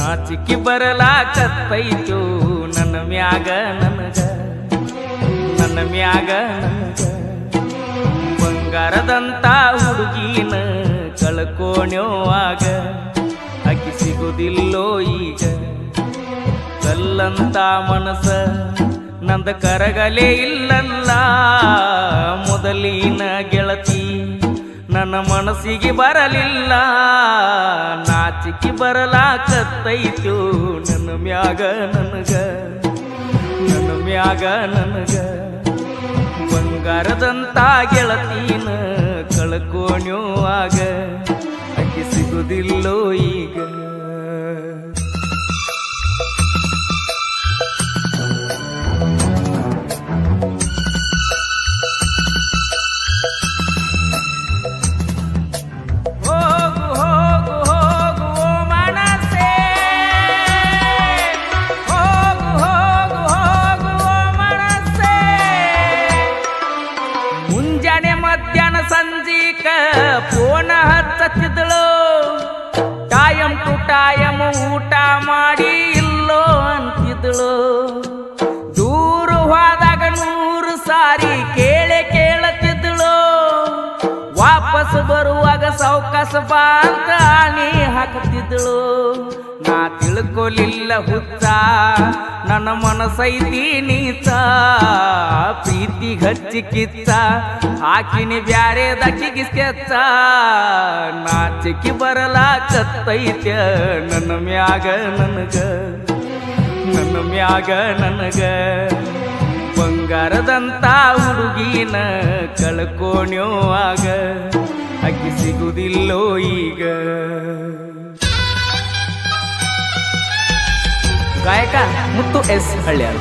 ನಾಚಿಕೆ ಬರಲಾಕತ್ತೈತೋ ನನ್ನ ಮ್ಯಾಗ ನನಗ ಬಂಗಾರದಂತ ಹುಡುಗಿನ ಕಳ್ಕೋಣ್ಯೋವಾಗ ಅಕ್ಕಿ ಸಿಗುದಿಲ್ಲೋ ಈಗ ಕಲ್ಲಂತ ಮನಸ ನಂದ ಕರಗಲೇ ಇಲ್ಲಲ್ಲ ಮೊದಲಿನ ಗೆಳತಿ ನನ್ನ ಮನಸ್ಸಿಗೆ ಬರಲಿಲ್ಲ ನಾಚಿಕೆ ಬರಲಾಕತ್ತೈತೋ ನನ್ನ ಮ್ಯಾಗ ನನಗ ಬಂಗಾರದಂತ ಗೆಳತೀನ ಕಳ್ಕೋಣ್ಯೋವಾಗ ಅಕ್ಕಿ ಸಿಗುದಿಲ್ಲೋ ಈಗ ಸಂಜೀಕ ಫೋನ ಹಚ್ಚತ್ತಿದ್ದಳು ಟೈಮ್ ಟು ಟೈಮ್ ಊಟ ಮಾಡಿ ಇಲ್ಲೋ ಅಂತಿದ್ದಳು ದೂರ ಹೋದಾಗ 100 ಸಾರಿ ಕೇಳತ್ತಿದ್ದಳು ವಾಪಸ್ ಬರುವಾಗ ಸಾವಕಾಶ ಬಾ ಅಂತ ಆಣಿ ಹಾಕುತ್ತಿದ್ದಳು ನಾ ತಿಳ್ಕೊಲಿಲ್ಲ ಹುಚ್ಚ ನನ್ನ ಮನಸೈತಿ ನೀಚ ಪ್ರೀತಿ ಹಚ್ಚಿ ಕಿಚ್ಚ ಹಾಕಿನಿ ಬ್ಯಾರೆದಕ್ಕಿಗೆ ಸ್ಕೆಚ್ಚ ನಾಚಿಕೆ ಬರಲಾಕತ್ತೈತ್ಯ ನನ್ನ ಮ್ಯಾಗ ನನಗ ಬಂಗಾರದಂತ ಹುಡುಗಿನ ಕಳ್ಕೋಣ್ಯೋವಾಗ ಅಕ್ಕಿ ಸಿಗುದಿಲ್ಲೋ ಈಗ ಗಾಯಕ ಮುತ್ತು ಎಸ್ ಹಳ್ಳಿಯಾರು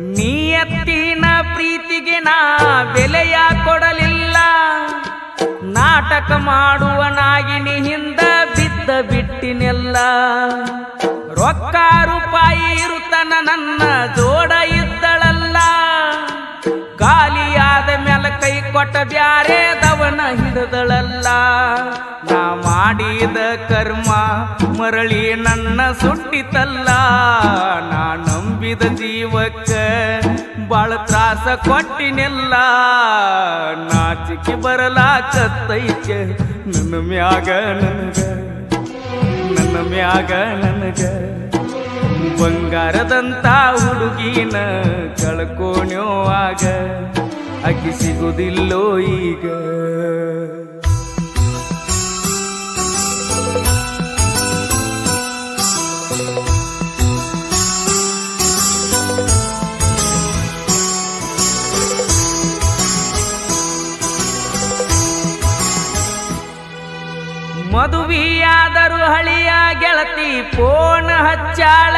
ನಿಯತ್ತಿನ ಪ್ರೀತಿಗೆ ನಾ ಬೆಲೆಯ ಕೊಡಲಿಲ್ಲ ನಾಟಕ ಮಾಡುವ ನಾಗಿನಿ ಹಿಂದ ಬಿದ್ದ ಬಿಟ್ಟಿನೆಲ್ಲ ರೊಕ್ಕ ರೂಪಾಯಿ ಇರುತ್ತನ ನನ್ನ ಜೋಡ ಇದ್ದಳಲ್ಲ ಖಾಲಿಯಾದ ಮೇಲೆ ಕೈ ಕೊಟ್ಟ ಬ್ಯಾರೆದವನ ಹಿಡಿದಳಲ್ಲ ನಾ ಮಾಡಿದ ಕರ್ಮ ಮರಳಿ ನನ್ನ ಸುಟ್ಟಿತಲ್ಲ ನಾ ನಂಬಿದ ಜೀವಕ್ಕ ಬಾಳ ತ್ರಾಸ ಕೊಟ್ಟಿನೆಲ್ಲ ನಾಚಿಕೆ ಬರಲಾಕತ್ತೈತೆ ನನ್ನ ಮ್ಯಾಗ ನನಗ ಬಂಗಾರದಂತ ಹುಡುಗಿನ ಕಳ್ಕೋಣ್ಯೋವಾಗ ಅಕ್ಕಿ ಸಿಗುದಿಲ್ಲೋ ಈಗ ಮದುವೆಯಾದರೂ ಹಳಿಯ ಗೆಳತಿ ಫೋನ್ ಹಚ್ಚಾಳ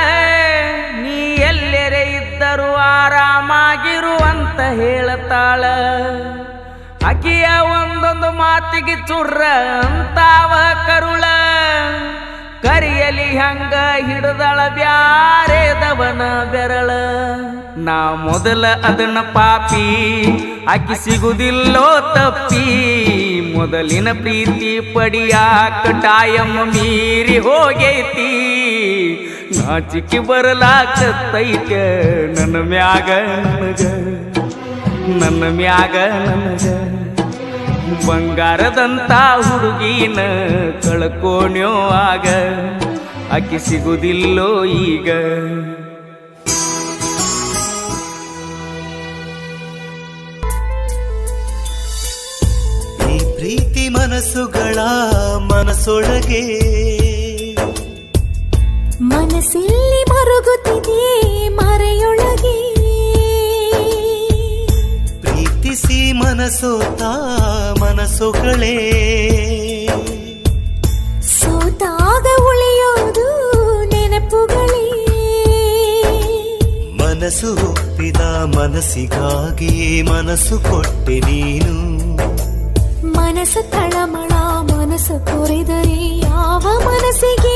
ನೀ ಎಲ್ಲೆರೆ ಇದ್ದರೂ ಆರಾಮಾಗಿರುವಂತ ಹೇಳತಾಳ ಅಕಿಯ ಒಂದೊಂದು ಮಾತಿಗೆ ಚುರ್ರ ಅಂತಾವ ಕರುಳ ಕರಿಯಲಿ ಹಂಗ ಹಿಡಿದಳ ಬ್ಯಾರೆದವನ ಬೆರಳ ನಾ ಮೊದಲ ಅದನ್ನ ಪಾಪಿ ಅಕ್ಕಿ ಸಿಗುದಿಲ್ಲೋ ತಪ್ಪಿ ಮೊದಲಿನ ಪ್ರೀತಿ ಪಡಿಯಾಕ ಟೈಮ್ ಮೀರಿ ಹೋಗೈತಿ ನಾಚಿಕೆ ಬರಲಾಕತ್ತೈತೆ ನನ್ನ ಮ್ಯಾಗ ನನಗ ಬಂಗಾರದಂತ ಹುಡುಗಿನ ಕಳ್ಕೋಣ್ಯೋವಾಗ ಅಕ್ಕಿ ಸಿಗುದಿಲ್ಲೋ ಈಗ ಈ ಪ್ರೀತಿ ಮನಸ್ಸುಗಳ ಮನಸ್ಸೊಳಗೆ ಮನಸ್ಸಲ್ಲಿ ಮರುಗುತ್ತಿದೆ ಮರೆಯೊಳಗೆ ಪ್ರೀತಿಸಿ ಮನಸೋತ ಮನಸ್ಸುಗಳೇ ಸೋತಾಗ ಉಳಿಯೋದು ನೆನಪುಗಳೇ ಮನಸ್ಸು ಒಪ್ಪಿದ ಮನಸ್ಸಿಗಾಗಿ ಮನಸ್ಸು ಕೊಟ್ಟೆ ನೀನು ಮನಸ್ಸು ತಳಮಳ ಮನಸ್ಸು ಕೊರೆದರೆ ಯಾವ ಮನಸ್ಸಿಗೆ